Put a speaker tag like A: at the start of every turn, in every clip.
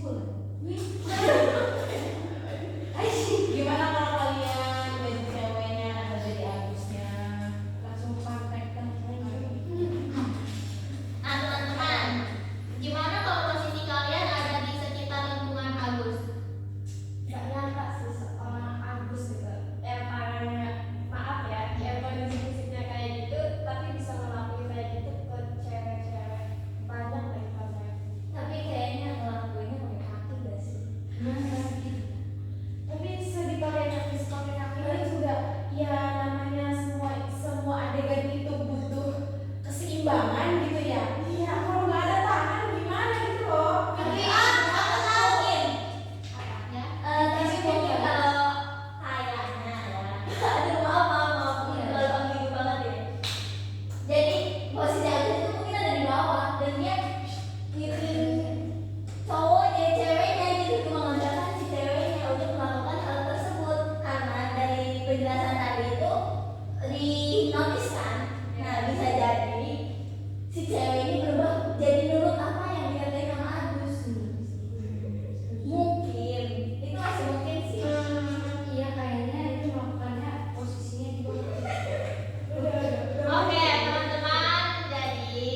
A: bulan.
B: Gimana kalau kalian jadi ceweknya atau jadi Agusnya? Langsung praktekkan aja.
C: Nah teman-teman, gimana kalau posisi kalian ada di sekitar lingkungan Agus?
A: Gak nyangka sih seorang Agus gitu. Parahnya, maaf ya, kondisi-kondisinya kayak gitu, tapi bisa ngelakuin kayak gitu ke cewek-cewek banyak lagi banyak.
C: Tapi kayaknya ngelakuinnya pakai kaki gak sih?
A: Tapi sedih pakai kaki juga, ya namanya semua adegan itu butuh keseimbangan gitu ya. Iya, kalau nggak ada tangan gimana gitu loh.
C: Tapi aku tahu ya.
A: Tapi mungkin kalau kayaknya ya. Aduh maaf. Kalau ambigu banget ya.
C: Jadi posisi Agus itu mungkin ada di bawah dan dia ngirimin cowoknya, ceweknya gitu untuk mengajarkan si ceweknya untuk melakukan hal tersebut karena dari penjelasan tadi itu dinotis kan. Nah bisa jadi si cewek ini berubah jadi nurut apa yang dikatain sama Agus. Mungkin itu masih mungkin sih.
A: Iya kayaknya itu melakukannya posisinya di bawah.
C: Oke teman-teman, jadi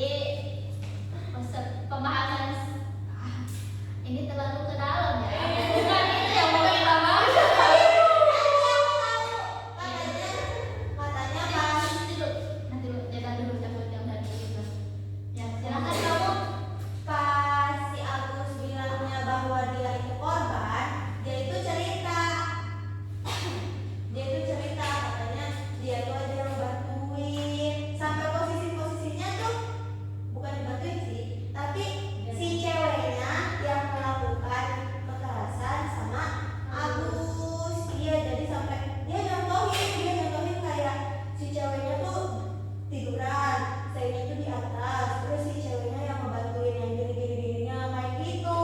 C: pembahasan ini terlalu ke dalam ya. Bukan itu yang mau kita bahas. Katanya pas nanti dulu jaga dulu cabut jam dari itu. Ya silakan kamu.
D: Pas si Agus bilangnya bahwa dia itu korban, dia itu cerita katanya dia itu aja yang bantuin sampai posisinya tuh bukan dibantuin sih, tapi si ceweknya yang melakukan kekerasan sama Agus. Iya, jadi sampai dia nyontohin kayak si ceweknya tuh tiduran, sayanya tuh di atas, terus si ceweknya yang ngebantuin yang gini-gininya kayak gitu.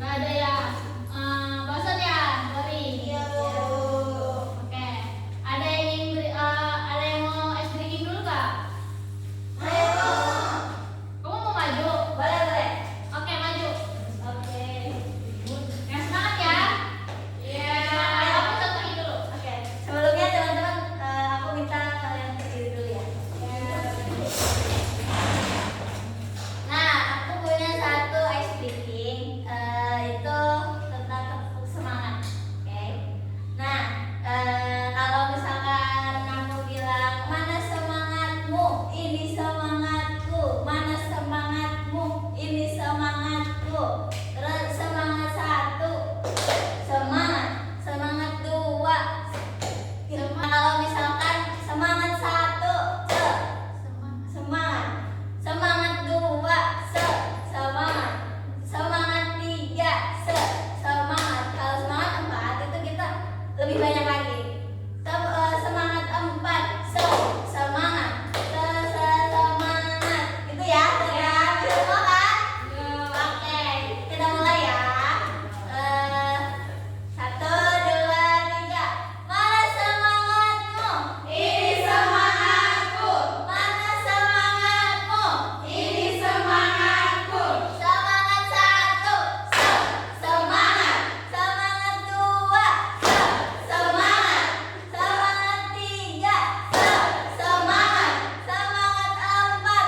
C: Nggak ada ya. Bosan ya, boring.
D: Iya, Bu.
C: Oke. Ada yang ada yang mau ice drinking dulu nggak?
D: Ayo.
C: Kamu mau maju?
A: Boleh, boleh.
C: Oke, maju.
A: Oke.
C: Yang semangat ya.
B: Iya.
C: Aku contohin dulu.
A: Oke. Sebelumnya teman-teman, aku minta kalian berdiri dulu ya. Nah, aku punya satu ice breaking, itu tentang tepuk semangat. Oke. Nah, kalau misalkan aku bilang mana semangatmu, ini semangatku, mana semangatmu, ini semangatku. Terus semangat satu, semangat, semangat dua. Kalau misalkan semangat satu, semangat, semangat dua, semangat, semangat tiga, semangat. Kalau semangat empat itu kita lebih banyak lagi. Semangat empat, semangat, semangat. Itu ya, bisa semua kan? Oke, kita mulai ya. Satu, dua, tiga. Mana semangatmu? Ini semangatku. Mana semangatmu? Ini semangatku. Semangat satu, semangat. Semangat dua, semangat. Semangat tiga, semangat. Semangat empat,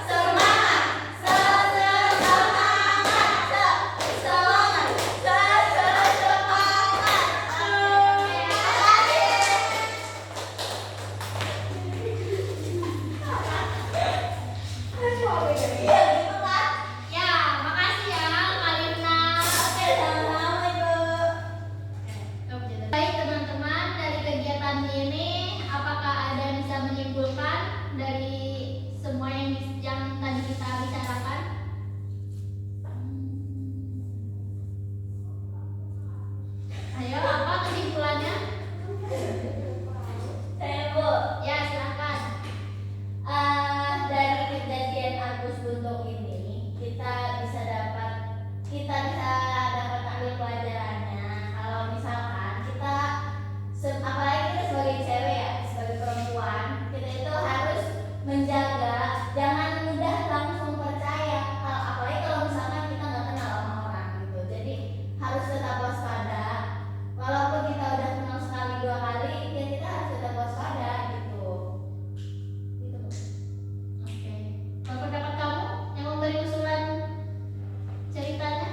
A: semangat.
C: Ya, makasih ya Kalina. Baik teman-teman, dari kegiatan ini apakah ada yang bisa menyimpulkan dari semua yang tadi kita bicarakan? Ayo, apa kesimpulannya?
A: Saya Bu.
C: Ya, silakan.
A: Dari kejadian Agus Buntung ini kita bisa dapat ambil pelajarannya. Kalau misalkan kita apalagi kita sebagai cewek ya, sebagai perempuan, kita itu harus menjaga, jangan mudah langsung percaya. Apalagi kalau misalkan kita nggak kenal sama orang gitu. Jadi harus tetap waspada. Walaupun kita udah kenal sekali dua kali, ya kita harus tetap waspada gitu. Gitu.
C: Oke. Kalau pendapat kamu yang memberi usulan ceritanya?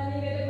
A: minggu